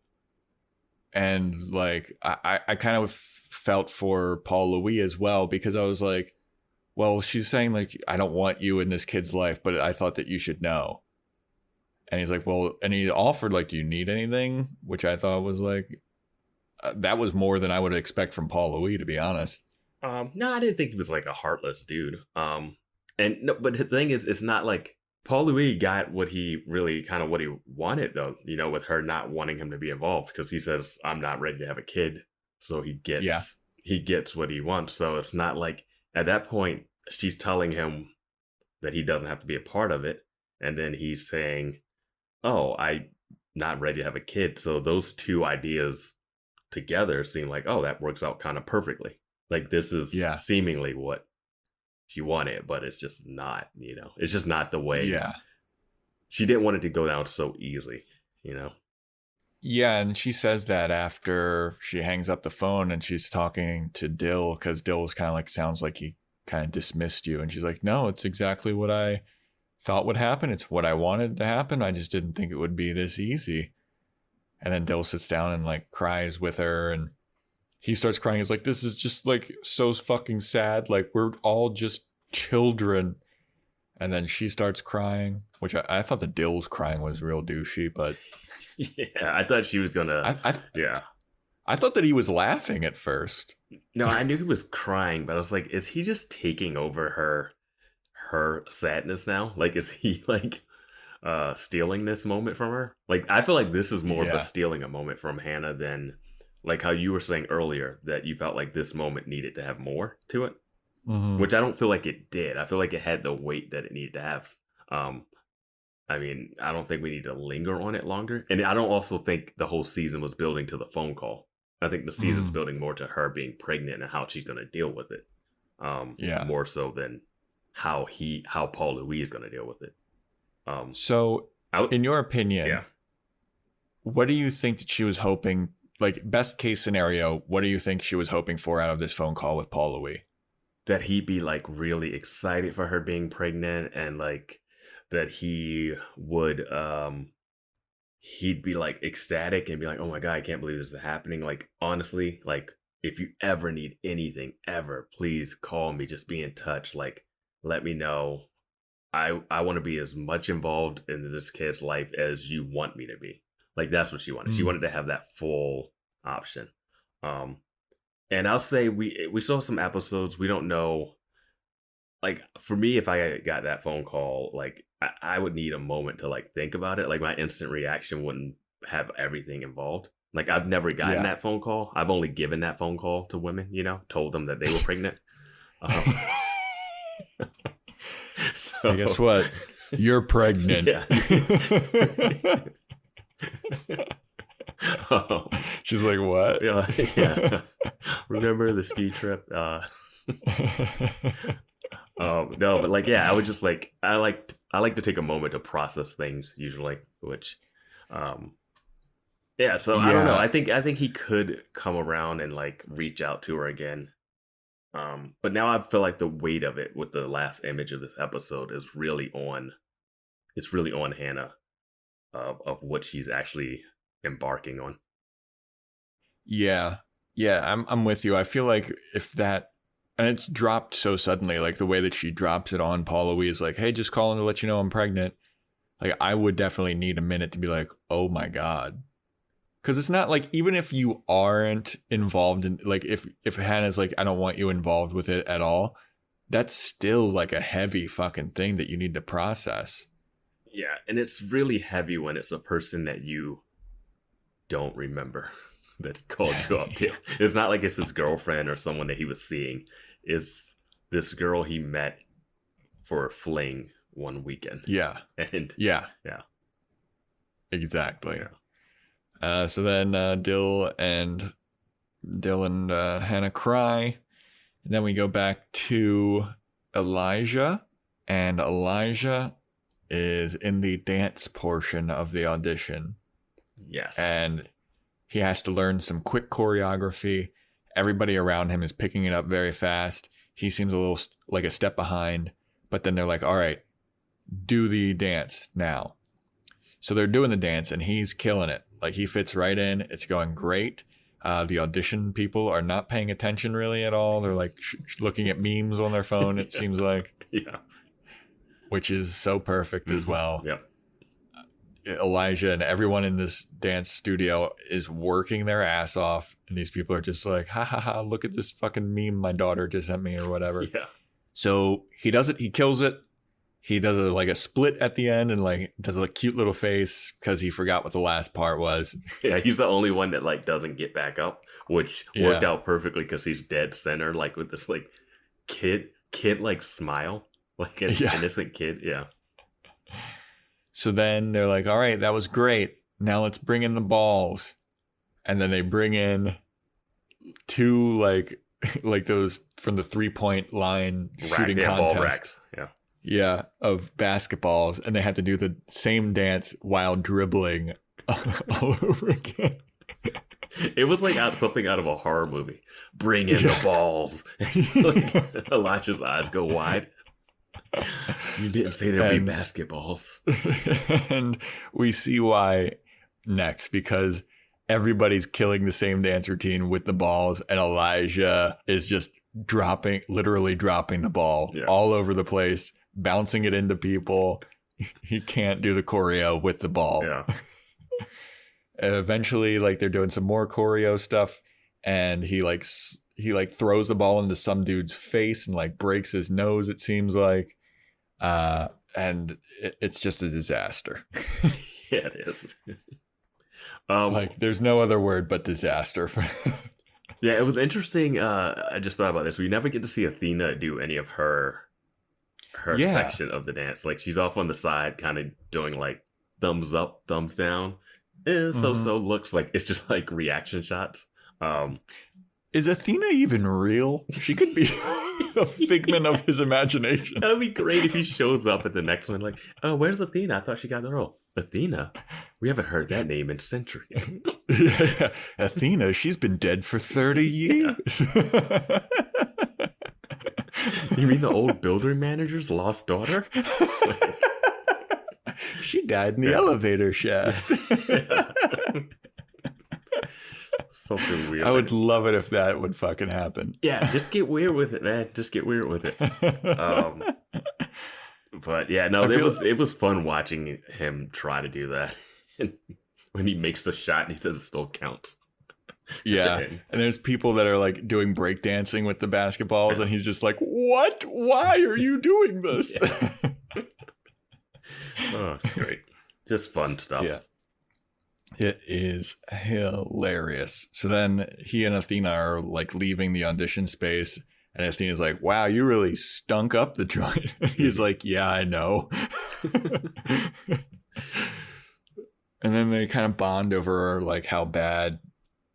And like, I kind of felt for Paul Louis as well, because I was like, well, she's saying like, I don't want you in this kid's life, but I thought that you should know. And he's like, well, and he offered like, do you need anything? Which I thought was like, that was more than I would expect from Paul Louis, to be honest. No, I didn't think he was like a heartless dude. And no, but the thing is, it's not like Paul Louis got what he really kind of what he wanted though, you know, with her not wanting him to be involved because he says, I'm not ready to have a kid. So he gets what he wants. So it's not like at that point, she's telling him that he doesn't have to be a part of it. And then he's saying, oh, I'm not ready to have a kid. So those two ideas together seem like, oh, that works out kind of perfectly. Like this is seemingly what she wanted, but it's just not, you know, it's just not the way. Yeah. She didn't want it to go down so easily, you know? Yeah. And she says that after she hangs up the phone and she's talking to Dill, because Dill was kind of like, sounds like he kind of dismissed you. And she's like, no, it's exactly what I thought would happen. It's what I wanted to happen. I just didn't think it would be this easy. And then Dill sits down and like cries with her, and he starts crying. He's like, this is just like so fucking sad. Like we're all just children. And then she starts crying, which I thought the Dill's crying was real douchey, but yeah, I thought she was gonna. I thought that he was laughing at first. No, I knew he was crying, but I was like, is he just taking over her sadness now? Like, is he like stealing this moment from her? Like, I feel like this is more of a stealing a moment from Hannah than like how you were saying earlier that you felt like this moment needed to have more to it, which I don't feel like it did. I feel like it had the weight that it needed to have. I mean, I don't think we need to linger on it longer. And I don't also think the whole season was building to the phone call. I think the season's building more to her being pregnant and how she's going to deal with it. More so than how Paul Louis is going to deal with it. So in your opinion, what do you think that she was hoping, like best case scenario, what do you think she was hoping for out of this phone call with Paul Louis? That he'd be like really excited for her being pregnant, and like that he would he'd be like ecstatic and be like, oh my God, I can't believe this is happening. Like, honestly, like if you ever need anything ever, please call me, just be in touch. Like, let me know. I want to be as much involved in this kid's life as you want me to be. Like, that's what she wanted. She wanted to have that full option. And I'll say we saw some episodes. We don't know. Like, for me, if I got that phone call, like I would need a moment to like think about it. Like my instant reaction wouldn't have everything involved. Like I've never gotten that phone call. I've only given that phone call to women, you know, told them that they were pregnant. So guess what? You're pregnant. She's like, what? Yeah. Remember the ski trip? No, but like, I would just like, I like to take a moment to process things usually, which, so I don't know. I think he could come around and like reach out to her again. But now I feel like the weight of it with the last image of this episode is really on Hannah, of what she's actually embarking on. Yeah. Yeah, I'm with you. I feel like if that, and it's dropped so suddenly, like the way that she drops it on Paul Louise, like, hey, just calling to let you know I'm pregnant. Like, I would definitely need a minute to be like, oh my God. Because it's not like, even if you aren't involved in, like, if Hannah's like, I don't want you involved with it at all, that's still like a heavy fucking thing that you need to process. Yeah, and it's really heavy when it's a person that you don't remember that called you up. It's not like it's his girlfriend or someone that he was seeing. It's this girl he met for a fling one weekend. Yeah. And yeah. Exactly. Yeah. So then Dill and Hannah cry. And then we go back to Elijah. And Elijah is in the dance portion of the audition. Yes. And he has to learn some quick choreography. Everybody around him is picking it up very fast. He seems a little like a step behind. But then they're like, all right, do the dance now. So they're doing the dance and he's killing it. Like, he fits right in. It's going great. The audition people are not paying attention really at all. They're like looking at memes on their phone, it seems like. Yeah. Which is so perfect as well. Yep. Elijah and everyone in this dance studio is working their ass off. And these people are just like, ha ha ha, look at this fucking meme my daughter just sent me or whatever. Yeah. So he does it. He kills it. He does a split at the end and like does a cute little face because he forgot what the last part was. Yeah, he's the only one that like doesn't get back up, which worked out perfectly because he's dead center, like with this like kid like smile, like an innocent kid. Yeah. So then they're like, all right, that was great. Now let's bring in the balls. And then they bring in two like those from the 3-point line shooting contest. Ball racks. Yeah. Yeah, of basketballs, and they had to do the same dance while dribbling all over again. It was like something out of a horror movie. Bring in the balls. Like, Elijah's eyes go wide. You didn't say there'd be basketballs. And we see why next, because everybody's killing the same dance routine with the balls, and Elijah is just literally dropping the ball all over the place, bouncing it into people. He can't do the choreo with the ball. Yeah. And eventually, like, they're doing some more choreo stuff, and he throws the ball into some dude's face and like breaks his nose, it seems like. And it's just a disaster. Yeah, it is. Like, there's no other word but disaster. Yeah, it was interesting. I just thought about this. We never get to see Athena do any of her section of the dance. Like, she's off on the side, kind of doing like thumbs up, thumbs down. So looks like it's just like reaction shots. Is Athena even real? She could be a figment of his imagination. That'd be great if he shows up at the next one like, oh, where's Athena? I thought she got the role. Athena? We haven't heard that name in centuries. Yeah. Athena, she's been dead for 30 years. Yeah. You mean the old builder manager's lost daughter? She died in the elevator shaft. Yeah. Something weird. I would love it if that would fucking happen. Yeah, just get weird with it, man. Just get weird with it. But yeah, no, it was fun watching him try to do that. And when he makes the shot and he says it still counts. Yeah. And there's people that are like doing breakdancing with the basketballs, and he's just like, what? Why are you doing this? Yeah. Oh, it's great. Just fun stuff. Yeah. It is hilarious. So then he and Athena are like leaving the audition space, and Athena's like, wow, you really stunk up the joint. He's like, yeah, I know. And then they kind of bond over like how bad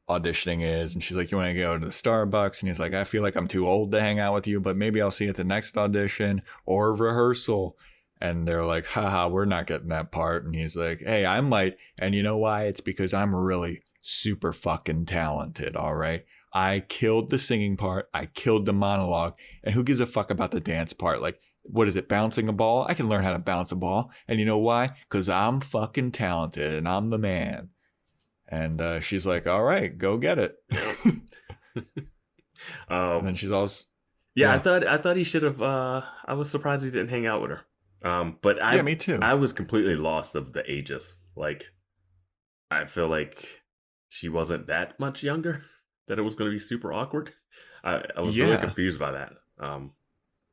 auditioning is. And she's like, you want to go to the Starbucks? And he's like, I feel like I'm too old to hang out with you, but maybe I'll see you at the next audition or rehearsal. And they're like, haha, we're not getting that part. And he's like, hey, I might. And you know why? It's because I'm really super fucking talented, all right? I killed the singing part. I killed the monologue. And who gives a fuck about the dance part? Like, what is it, bouncing a ball? I can learn how to bounce a ball. And you know why? Because I'm fucking talented and I'm the man. And she's like, all right, go get it. And then she's also yeah. I thought he should have. I was surprised he didn't hang out with her. But me too. I was completely lost of the ages. Like, I feel like she wasn't that much younger. That it was going to be super awkward. I was really confused by that.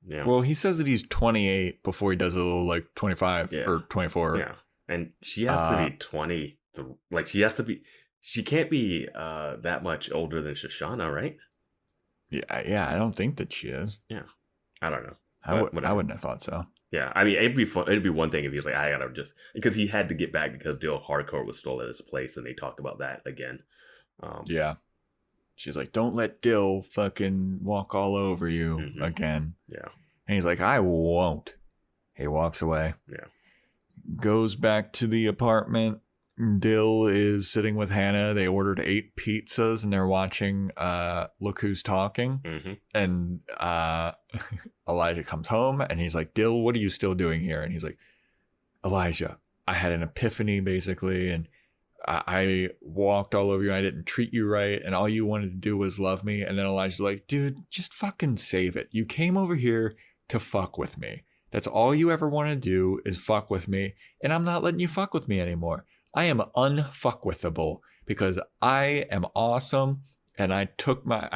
Yeah. Well, he says that he's 28 before he does a little like 25 or 24. Yeah, and she has to be 20. Like, she has to be. She can't be that much older than Shoshana, right? Yeah. I don't think that she is. Yeah, I don't know. I wouldn't have thought so. Yeah, I mean, it'd be fun. It'd be one thing if he was like, I gotta just, because he had to get back because Dill Harcourt was still at his place, and they talked about that again. Yeah. She's like, don't let Dill fucking walk all over you again. Yeah. And he's like, I won't. He walks away. Yeah. Goes back to the apartment. Dill is sitting with Hannah. They ordered 8 pizzas and they're watching Look Who's Talking. And Elijah comes home and he's like, Dill, what are you still doing here? And he's like, Elijah, I had an epiphany basically, and I walked all over you. I didn't treat you right, and all you wanted to do was love me. And then Elijah's like, dude, just fucking save it. You came over here to fuck with me. That's all you ever want to do is fuck with me, and I'm not letting you fuck with me anymore. I am unfuckwithable because I am awesome, and I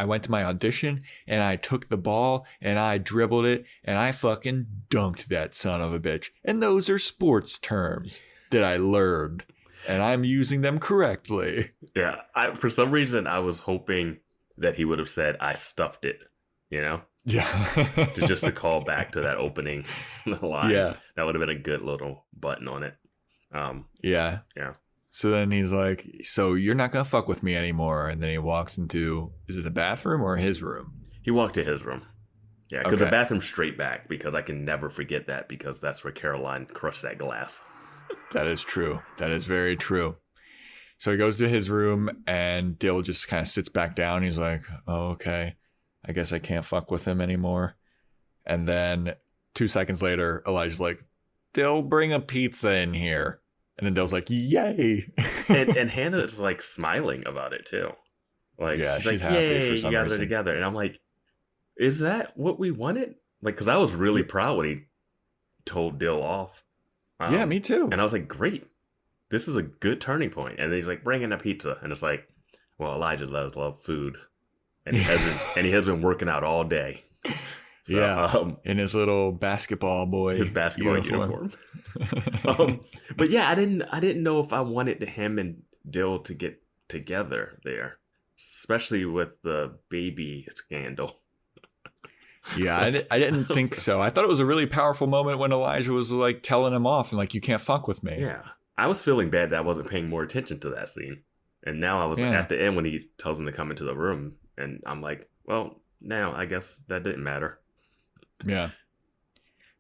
went to my audition, and I took the ball, and I dribbled it, and I fucking dunked that son of a bitch. And those are sports terms that I learned, and I'm using them correctly. Yeah, for some reason, I was hoping that he would have said, I stuffed it, you know? Yeah. to call back to that opening line. Yeah. That would have been a good little button on it. Yeah. So then he's like, so you're not going to fuck with me anymore. And then he walks into, is it the bathroom or his room? He walked to his room. Yeah, because the bathroom's straight back, because I can never forget that, because that's where Caroline crushed that glass. That is true. That is very true. So he goes to his room and Dill just kind of sits back down. He's like, oh, okay. I guess I can't fuck with him anymore. And then 2 seconds later, Elijah's like, Dill, bring a pizza in here. And then Dill's like, yay. and Hannah's like smiling about it too. Like, yeah, she's like, happy yay, for some you guys reason. are together. And I'm like, is that what we wanted? Like, because I was really proud when he told Dill off. Yeah, me too. And I was like, great. This is a good turning point. And then he's like, bring in a pizza. And it's like, well, Elijah loves food. And he has been working out all day. So, yeah, in his little basketball boy, his basketball uniform. But yeah, I didn't know if I wanted him and Dill to get together there, especially with the baby scandal. Yeah, I didn't think so. I thought it was a really powerful moment when Elijah was like telling him off and like, you can't fuck with me. Yeah, I was feeling bad that I wasn't paying more attention to that scene, and now I was at the end when he tells him to come into the room, and I'm like, well, now I guess that didn't matter.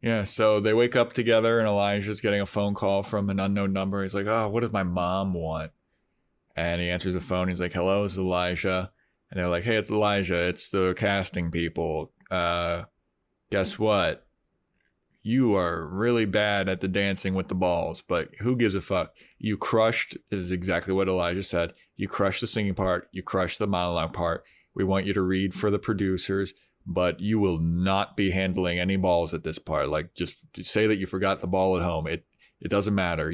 Yeah, so they wake up together and Elijah's getting a phone call from an unknown number. He's like, oh, what does my mom want? And he answers the phone. He's like, hello, it's Elijah. And they're like, hey, it's Elijah. It's the casting people. Guess what? You are really bad at the dancing with the balls, but who gives a fuck? You crushed, is exactly what Elijah said. You crushed the singing part. You crushed the monologue part. We want you to read for the producers, but you will not be handling any balls at this part. Like, just say that you forgot the ball at home. It doesn't matter.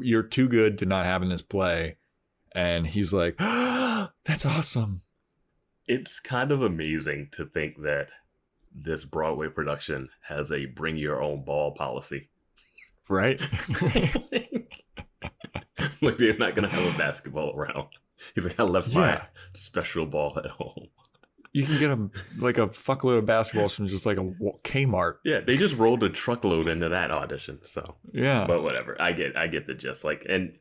You're too good to not have in this play. And he's like, oh, that's awesome. It's kind of amazing to think that this Broadway production has a bring your own ball policy. Right? Like, they're not going to have a basketball around. He's like, I left my special ball at home. You can get a fuckload of basketballs from just like a Kmart. Yeah, they just rolled a truckload into that audition. So yeah, but whatever. I get the gist. Like, and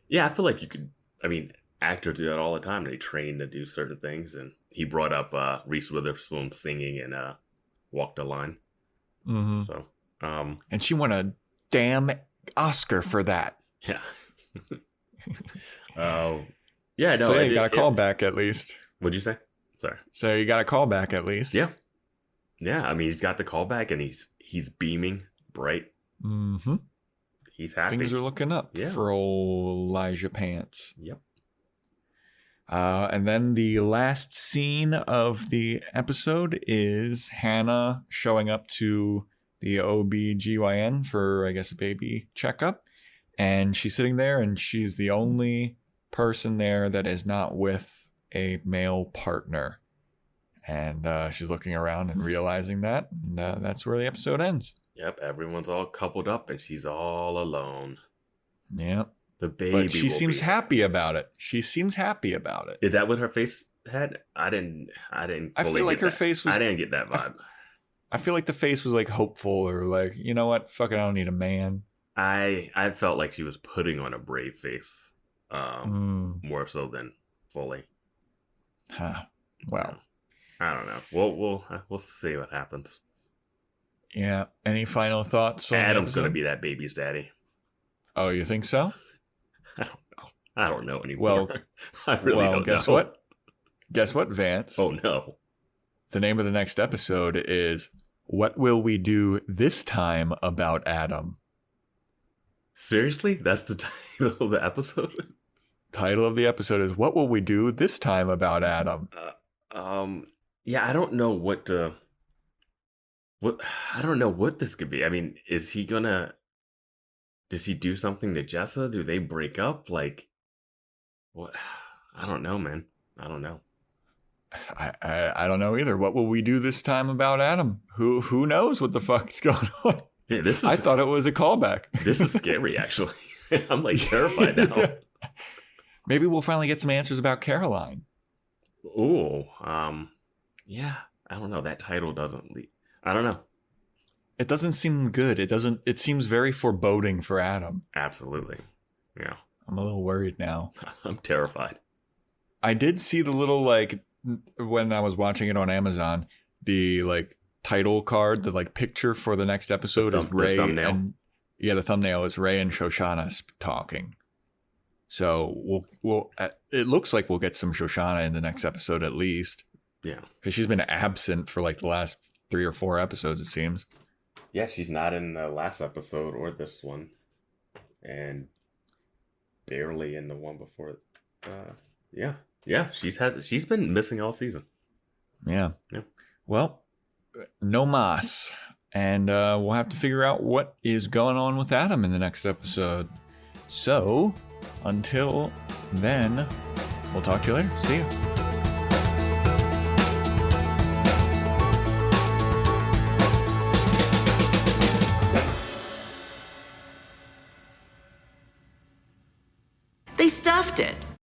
yeah, I feel like you could. I mean, actors do that all the time. They train to do certain things. And he brought up Reese Witherspoon singing in "Walk the Line." Mm-hmm. So, and she won a damn Oscar for that. Yeah. Yeah. No. So you got a call back at least. What'd you say? Sorry. So you got a call back at least. Yeah. Yeah. I mean, he's got the call back and he's beaming bright. Mm-hmm. He's happy. Things are looking up for old Elijah Pants. Yep. And then the last scene of the episode is Hannah showing up to the OBGYN for, I guess, a baby checkup. And she's sitting there, and she's the only person there that is not with a male partner. And she's looking around and realizing that. And that's where the episode ends. Yep, everyone's all coupled up, and she's all alone. Yep. The baby. But she seems happy about it. She seems happy about it. Is that what her face had? I didn't. I feel like her face was. I didn't get that vibe. I feel like the face was like hopeful, or like, you know what? Fuck it, I don't need a man. I felt like she was putting on a brave face, more so than fully. Huh. Well, I don't know. We'll see what happens. Yeah. Any final thoughts on Adam's going to be that baby's daddy. Oh, you think so? I don't know anymore. Well, I really don't guess know. what? Guess what, Vance? Oh, no. The name of the next episode is What Will We Do This Time About Adam? Seriously? That's the title of the episode? Title of the episode is What Will We Do This Time About Adam? Yeah, I don't know what I don't know what this could be. I mean, does he do something to Jessa? Do they break up? Like, what? I don't know, man. I don't know. I don't know either. What will we do this time about Adam? Who knows what the fuck's going on? Yeah, I thought it was a callback. This is scary, actually. I'm like terrified now. Maybe we'll finally get some answers about Caroline. Ooh, yeah. I don't know. That title doesn't lead. I don't know. It doesn't seem good. It seems very foreboding for Adam. Absolutely. Yeah. I'm a little worried now. I'm terrified. I did see the little, like, when I was watching it on Amazon, the, like, title card, the, like, picture for the next episode is Ray. The thumbnail is Ray and Shoshana talking. So we'll it looks like we'll get some Shoshana in the next episode at least. Yeah. Because she's been absent for, like, the last 3 or 4 episodes, it seems. Yeah, she's not in the last episode or this one. And barely in the one before. Yeah, she's been missing all season. Yeah. Well, no mas. And we'll have to figure out what is going on with Adam in the next episode. So, until then, we'll talk to you later. See you.